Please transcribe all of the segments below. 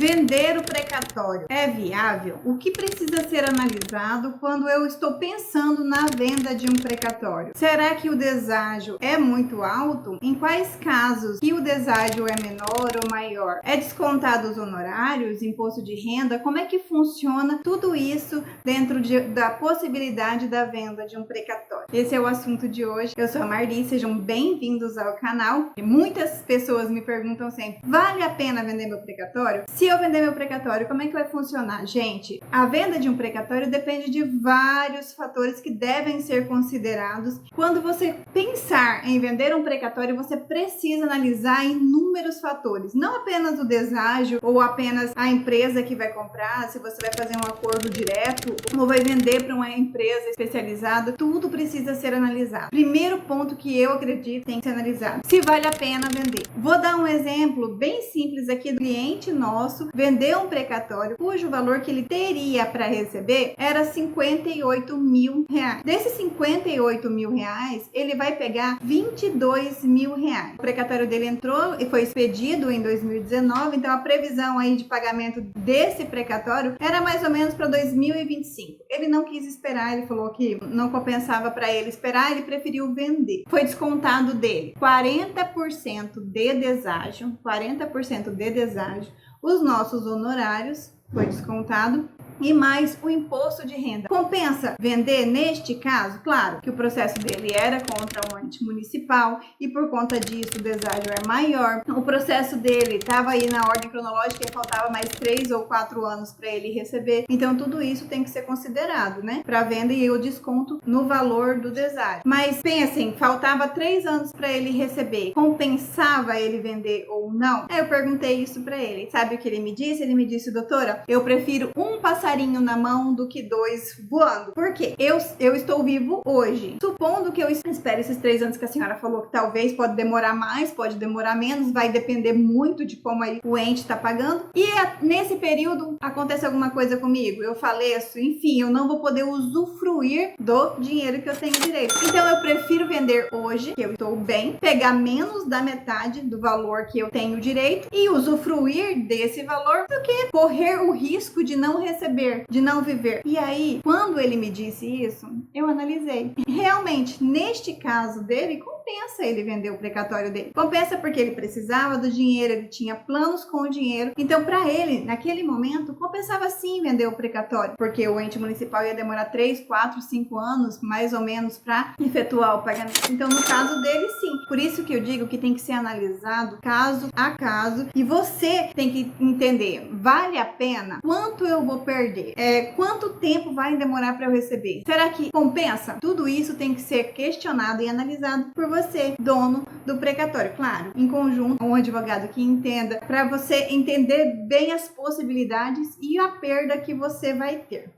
Vender o precatório é viável? O que precisa ser analisado quando eu estou pensando na venda de um precatório? Será que o deságio é muito alto? Em quais casos que o deságio é menor ou maior? É descontado os honorários, imposto de renda? Como é que funciona tudo isso dentro da possibilidade da venda de um precatório? Esse é o assunto de hoje. Eu sou a Marli, sejam bem-vindos ao canal. E muitas pessoas me perguntam sempre, vale a pena vender meu precatório? Se eu vender meu precatório, como é que vai funcionar? Gente, a venda de um precatório depende de vários fatores que devem ser considerados. Quando você pensar em vender um precatório, você precisa analisar inúmeros fatores. Não apenas o deságio ou apenas a empresa que vai comprar, se você vai fazer um acordo direto ou vai vender para uma empresa especializada, tudo precisa ser analisado. Primeiro ponto que eu acredito tem que ser analisado, se vale a pena vender. Vou dar um exemplo bem simples aqui do cliente nosso vendeu um precatório cujo valor que ele teria para receber era 58 mil reais. Desses 58 mil reais, ele vai pegar 22 mil reais. O precatório dele entrou e foi expedido em 2019, então a previsão aí de pagamento desse precatório era mais ou menos para 2025. Ele não quis esperar, ele falou que não compensava para ele esperar, ele preferiu vender. Foi descontado dele 40% de deságio, 40% de deságio. Os nossos honorários foi descontado e mais o imposto de renda. Compensa vender neste caso? Claro que o processo dele era contra um ente municipal e por conta disso o deságio é maior. O processo dele estava aí na ordem cronológica e faltava mais 3 ou 4 anos para ele receber. Então tudo isso tem que ser considerado, né? Para venda e o desconto no valor do deságio. Mas pensem, faltava 3 anos para ele receber. Compensava ele vender ou não? Aí eu perguntei isso para ele. Sabe o que ele me disse? Ele me disse, doutora, eu prefiro um passarinho na mão do que 2 voando. Por quê? Eu estou vivo hoje. Supondo que eu espere esses 3 anos que a senhora falou que talvez pode demorar mais, pode demorar menos, vai depender muito de como aí o ente está pagando. E nesse período acontece alguma coisa comigo, eu faleço, enfim, eu não vou poder usufruir do dinheiro que eu tenho direito. Então eu prefiro vender hoje, que eu estou bem, pegar menos da metade do valor que eu tenho direito e usufruir desse valor do que correr o risco de não receber, de não viver. E aí, quando ele me disse isso, eu analisei. Realmente, neste caso dele, compensa ele vender o precatório dele. Compensa porque ele precisava do dinheiro, ele tinha planos com o dinheiro. Então, para ele, naquele momento, compensava sim vender o precatório, porque o ente municipal ia demorar 3, 4, 5 anos, mais ou menos, para efetuar o pagamento. Então, no caso dele, sim. Por isso que eu digo que tem que ser analisado caso a caso e você tem que entender, vale a pena? Quanto eu vou perder? Quanto tempo vai demorar para eu receber? Será que compensa? Tudo isso tem que ser questionado e analisado por você, dono do precatório. Claro, em conjunto, um advogado que entenda, para você entender bem as possibilidades e a perda que você vai ter.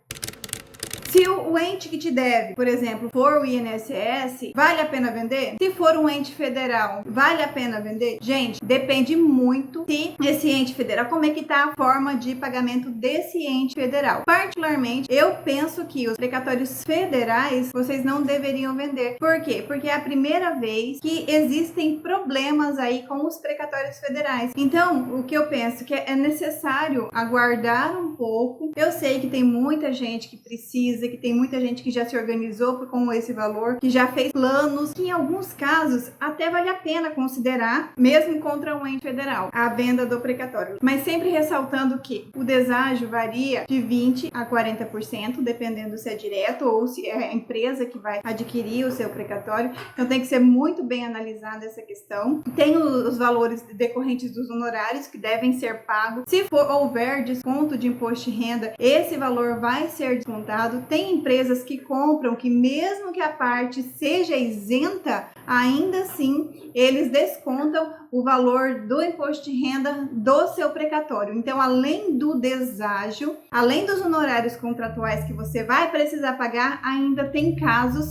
Se o ente que te deve, por exemplo, for o INSS, vale a pena vender? Se for um ente federal, vale a pena vender? Gente, depende muito se esse ente federal, como é que tá a forma de pagamento desse ente federal. Particularmente, eu penso que os precatórios federais, vocês não deveriam vender. Por quê? Porque é a primeira vez que existem problemas aí com os precatórios federais. Então, o que eu penso que é necessário aguardar um pouco. Eu sei que tem muita gente que precisa, que tem muita gente que já se organizou com esse valor, que já fez planos, que em alguns casos até vale a pena considerar, mesmo contra um ente federal, a venda do precatório. Mas sempre ressaltando que o deságio varia de 20% a 40%, dependendo se é direto ou se é a empresa que vai adquirir o seu precatório. Então tem que ser muito bem analisada essa questão. Tem os valores decorrentes dos honorários que devem ser pagos. Se houver desconto de imposto de renda, esse valor vai ser descontado. Tem empresas que compram que mesmo que a parte seja isenta, ainda assim eles descontam o valor do imposto de renda do seu precatório. Então, além do deságio, além dos honorários contratuais que você vai precisar pagar, ainda tem casos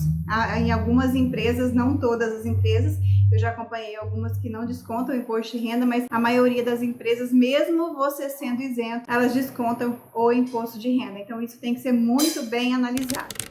em algumas empresas, não todas as empresas, eu já acompanhei algumas que não descontam o imposto de renda, mas a maioria das empresas, mesmo você sendo isento, elas descontam o imposto de renda. Então, isso tem que ser muito bem analisado.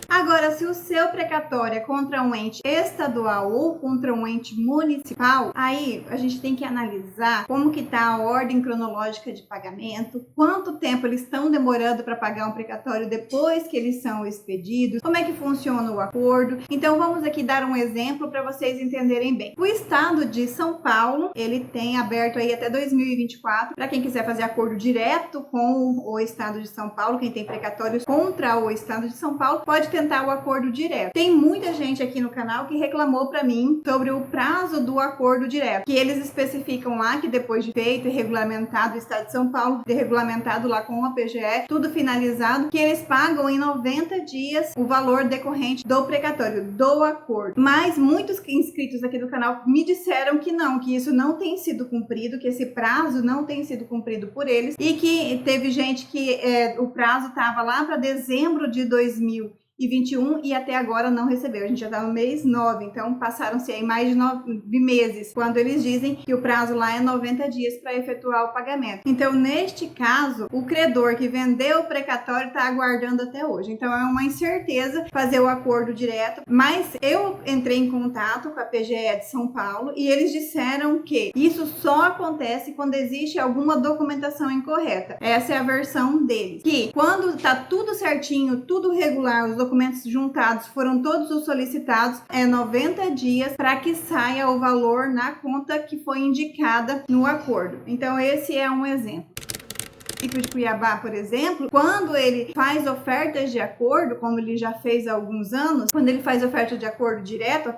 Agora, se o seu precatório é contra um ente estadual ou contra um ente municipal, aí a gente tem que analisar como que está a ordem cronológica de pagamento, quanto tempo eles estão demorando para pagar um precatório depois que eles são expedidos, como é que funciona o acordo. Então vamos aqui dar um exemplo para vocês entenderem bem. O estado de São Paulo, ele tem aberto aí até 2024 para quem quiser fazer acordo direto com o estado de São Paulo, quem tem precatórios contra o estado de São Paulo, pode tentar o acordo direto. Tem muita gente aqui no canal que reclamou para mim sobre o prazo do acordo direto, que eles especificam lá que depois de feito e regulamentado o estado de São Paulo, de regulamentado lá com a PGE, tudo finalizado, que eles pagam em 90 dias o valor decorrente do precatório, do acordo. Mas muitos inscritos aqui do canal me disseram que não, que isso não tem sido cumprido, que esse prazo não tem sido cumprido por eles e que teve gente que o prazo estava lá para dezembro de 2021 e até agora não recebeu. A gente já está no mês 9, então passaram-se aí mais de 9 meses, quando eles dizem que o prazo lá é 90 dias para efetuar o pagamento. Então, neste caso, o credor que vendeu o precatório está aguardando até hoje. Então, é uma incerteza fazer o acordo direto, mas eu entrei em contato com a PGE de São Paulo e eles disseram que isso só acontece quando existe alguma documentação incorreta. Essa é a versão deles. Que quando está tudo certinho, tudo regular, os documentos juntados foram todos os solicitados, é 90 dias para que saia o valor na conta que foi indicada no acordo. Então, esse é um exemplo. O município de Cuiabá, por exemplo, quando ele faz ofertas de acordo, como ele já fez há alguns anos, quando ele faz oferta de acordo direto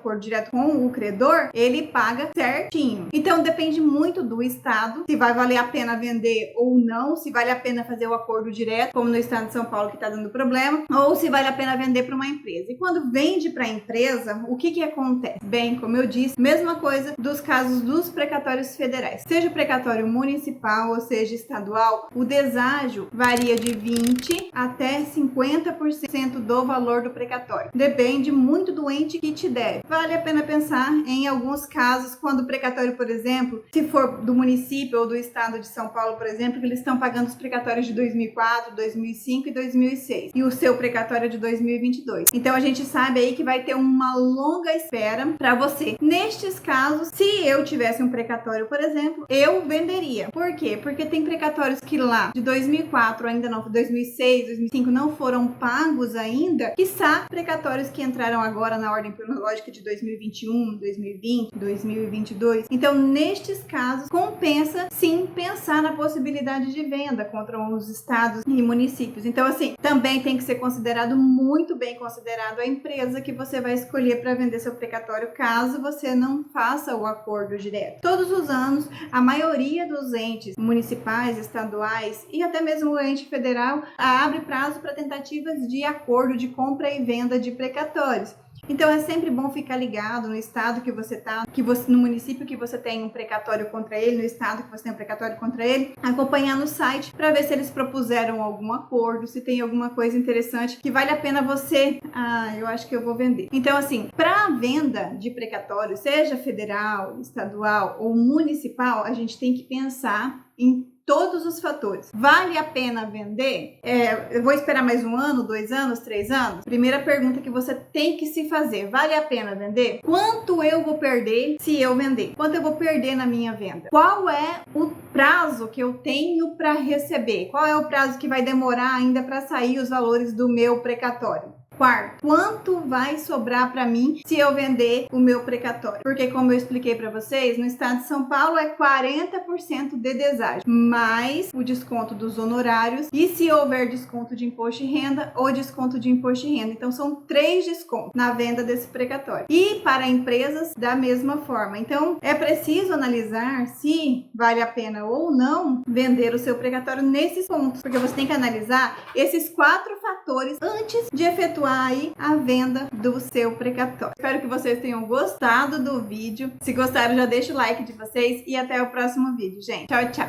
com o credor, ele paga certinho. Então depende muito do estado, se vai valer a pena vender ou não, se vale a pena fazer o acordo direto, como no estado de São Paulo que está dando problema, ou se vale a pena vender para uma empresa. E quando vende para a empresa, o que acontece? Bem, como eu disse, mesma coisa dos casos dos precatórios federais. Seja precatório municipal ou seja estadual, o deságio varia de 20% até 50% do valor do precatório. Depende muito do ente que te deve. Vale a pena pensar em alguns casos, quando o precatório, por exemplo, se for do município ou do estado de São Paulo, por exemplo, que eles estão pagando os precatórios de 2004, 2005 e 2006. E o seu precatório é de 2022. Então a gente sabe aí que vai ter uma longa espera para você. Nestes casos, se eu tivesse um precatório, por exemplo, eu venderia. Por quê? Porque tem precatórios que lá de 2004 ainda não, 2006, 2005 não foram pagos ainda, quiçá precatórios que entraram agora na ordem cronológica de 2021, 2020, 2022. Então, nestes casos, compensa sim pensar na possibilidade de venda contra os estados e municípios. Então, assim, também tem que ser considerado, muito bem considerado, a empresa que você vai escolher para vender seu precatório, caso você não faça o acordo direto. Todos os anos, a maioria dos entes municipais, estaduais e até mesmo o ente federal abre prazo para tentativas de acordo de compra e venda de precatórios. Então é sempre bom ficar ligado no estado que você está, no município que você tem um precatório contra ele, no estado que você tem um precatório contra ele, acompanhar no site para ver se eles propuseram algum acordo, se tem alguma coisa interessante que vale a pena você, eu acho que eu vou vender. Então assim, para venda de precatório, seja federal, estadual ou municipal, a gente tem que pensar em todos os fatores. Vale a pena vender? Eu vou esperar mais 1 ano, 2 anos, 3 anos? Primeira pergunta que você tem que se fazer. Vale a pena vender? Quanto eu vou perder se eu vender? Quanto eu vou perder na minha venda? Qual é o prazo que eu tenho para receber? Qual é o prazo que vai demorar ainda para sair os valores do meu precatório? Quarto, quanto vai sobrar para mim se eu vender o meu precatório? Porque, como eu expliquei para vocês, no estado de São Paulo é 40% de deságio, mais o desconto dos honorários e se houver desconto de imposto de renda ou desconto de imposto de renda. Então, são 3 descontos na venda desse precatório. E para empresas, da mesma forma. Então, é preciso analisar se vale a pena ou não vender o seu precatório nesses pontos, porque você tem que analisar esses 4 fatores antes de efetuar aí a venda do seu precatório. Espero que vocês tenham gostado do vídeo. Se gostaram, já deixa o like de vocês e até o próximo vídeo, gente. Tchau, tchau!